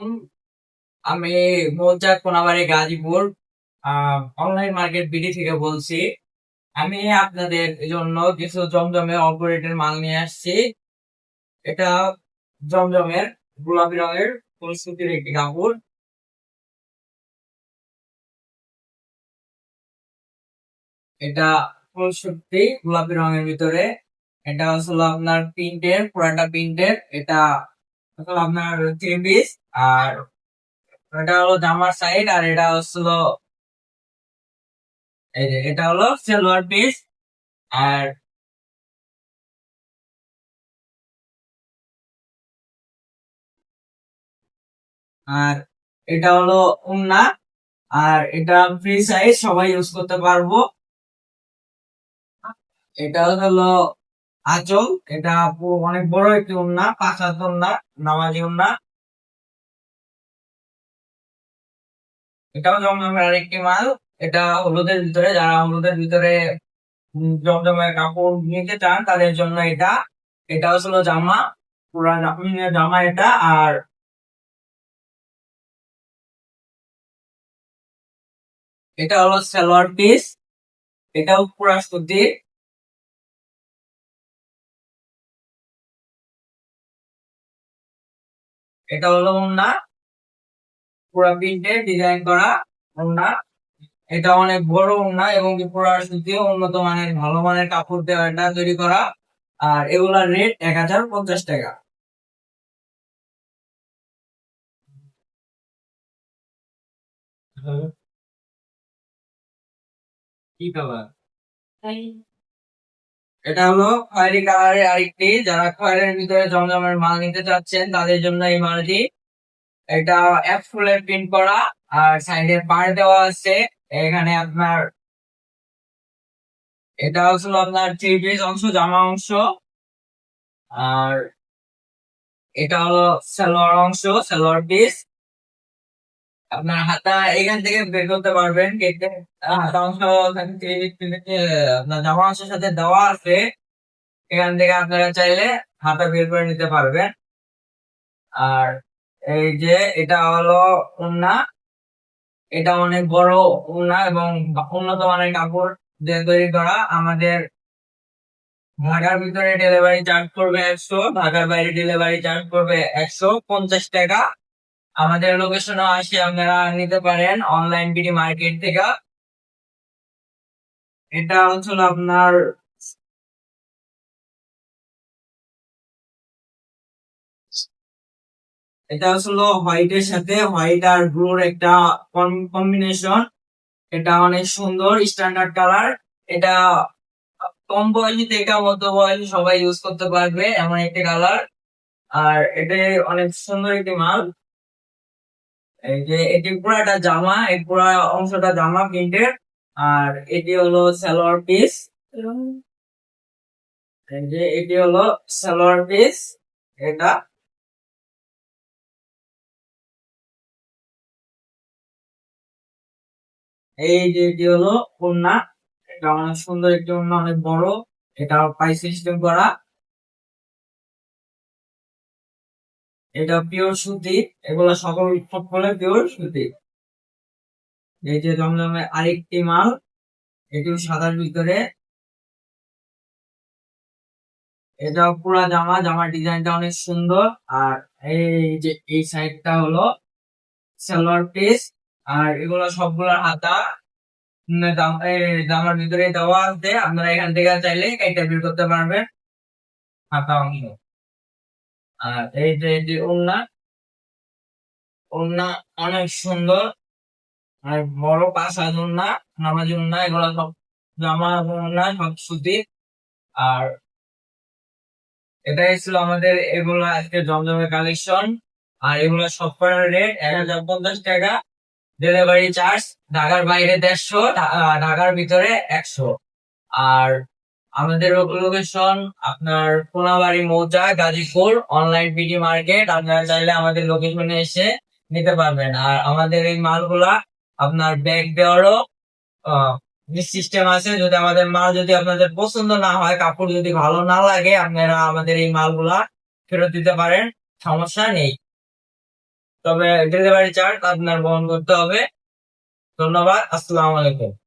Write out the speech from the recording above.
আলাইকুম। আমি মৌচাক Konabari Gazipur online market BD থেকে বলছি। আমি আপনাদের জন্য কিছু জমজমের অপারেটের মাল নিয়ে আসছি। এটা জমজমের গোলাপি রঙের ফুল সুতির একটি কাপড়। এটা ফুল সুতি গোলাপি রঙের ভিতরে। এটা হলো আপনার প্রিন্টের, পুরাটা প্রিন্টের। এটা হলো আপনার থ্রি পিস। আর এটা হলো জামার সাইড, আর এটা হলো এই যে এটা হলো সালোয়ার পিস। আর আর এটা হলো ওড়না। আর এটা ফ্রি সাইজ, সবাই ইউজ করতে পারবো। এটা হলো আঁচল। এটা অনেক বড় একটি ওড়না, 5 হাত ওড়না, নামাজি ওড়না। এটাও জমজমের আরেকটি মাল। এটা হলুদের ভিতরে, যারা হলুদের ভিতরে জমজমের কাপড় নিতে চান তাদের জন্য এটা। এটা হলো জামা, পুরা জামা এটা। আর এটা হলো সালোয়ার পিস। এটাও পুরা সুতির। এটা হলো ওড়না, পুরা প্রিন্টের ডিজাইন করা ওড়না। এটা অনেক বড় ওড়না এবং কি পুরা সুতি, উন্নত মানের ভালো মানের কাপড় দিয়ে এটা তৈরি করা। আর এগুলার রেট 1050 টাকা। কি কালার? এটা হলো খয়েরি কালারের আরেকটি। যারা খয়েরির ভিতরে জমজমের মাল নিতে চাচ্ছেন তাদের জন্য এই মালটি। এটা এক ফুলের প্রিন্ট করা, আর সাইডে পার দেওয়া আছে। এখানে আপনার এটা হলো আপনার থ্রি পিস অংশ, জামা অংশ। আর এটা হলো সালোয়ার অংশ, সালোয়ার পিস। আপনার হাতা এখান থেকে বের করতে পারবেন কেটে। হাতা অংশ এখান থেকে আপনার জামা অংশের সাথে দেওয়া আছে। এখান থেকে আপনারা চাইলে হাতা বের করে নিতে পারবেন। আর এই যে এটা হলো ওড়না। এটা অনেক বড় ওড়না এবং উন্নত মানের কাপড় দিয়ে তৈরি করা। আমাদের ঢাকার ভিতরে ডেলিভারি চার্জ করবে 100, ঢাকার বাইরে ডেলিভারি চার্জ করবে 150 টাকা। আমাদের লোকেশনে আসে আপনারা নিতে পারেন অনলাইন বিডি মার্কেট থেকে। এটা হচ্ছে আপনার এটা হলো হোয়াইটের সাথে হোয়াইট আর ব্লুর একটা কম্বিনেশন। এটা অনেক সুন্দর স্ট্যান্ডার্ড কালার। এটা কম বয়সী থেকে মধ্য বয়সী সবাই ইউজ করতে পারবে এমন একটি কালার। আর এটা অনেক সুন্দর একটি মাল। এই যে এটি পুরাটা জামা, এই পুরা অংশটা জামা প্রিন্টের। আর এটি হলো সালোয়ার পিস। এই যে এটি হলো সালোয়ার পিস। এটা এই যে এটি হলো ওড়না। এটা অনেক সুন্দর একটি ওড়না, অনেক বড়। এটা পাই সিস্টেম করা। এটা পিওর সুতি। এগুলা সকলে পিওর সুতি। এই যে জমজমে আরেকটি মাল, এটিও সাদার ভিতরে। এটা পুরা জামা, জামার ডিজাইনটা অনেক সুন্দর। আর এই যে এই সাইডটা হলো সালোয়ার পিস। আর এগুলো সবগুলোর হাতা জামার ভিতরে দেওয়া আছে। আপনারা এখান থেকে চাইলে এটা বের করতে পারবেন, হাতা অংশ। আর এই যে ওড়না, ওড়না অনেক সুন্দর, অনেক বড় 5 হাত ওড়না, নামাজি ওড়না। এগুলো সব জামা ওড়না সব সুতি। আর এটাই ছিল আমাদের এগুলো আজকে জমজমের কালেকশন। আর এগুলো সব করার রেট 1050 টাকা। ডেলিভারি চার্জ ঢাকার বাইরে 150, ঢাকার ভিতরে 100। আর আমাদের লোকেশন আপনার কোনাবাড়ি মৌজা, গাজীপুর অনলাইন পিডি মার্কেট। আপনারা চাইলে আমাদের লোকেশনে এসে নিতে পারবেন। আর আমাদের এই মালগুলা আপনার ব্যাগ দেওয়ারও সিস্টেম আছে। যদি আমাদের মাল যদি আপনাদের পছন্দ না হয়, কাপড় যদি ভালো না লাগে, আপনারা আমাদের এই মালগুলা ফেরত দিতে পারেন, সমস্যা নেই। তবে ডেলিভারি চার্জ আপনার বহন করতে হবে। ধন্যবাদ, আসসালামু আলাইকুম।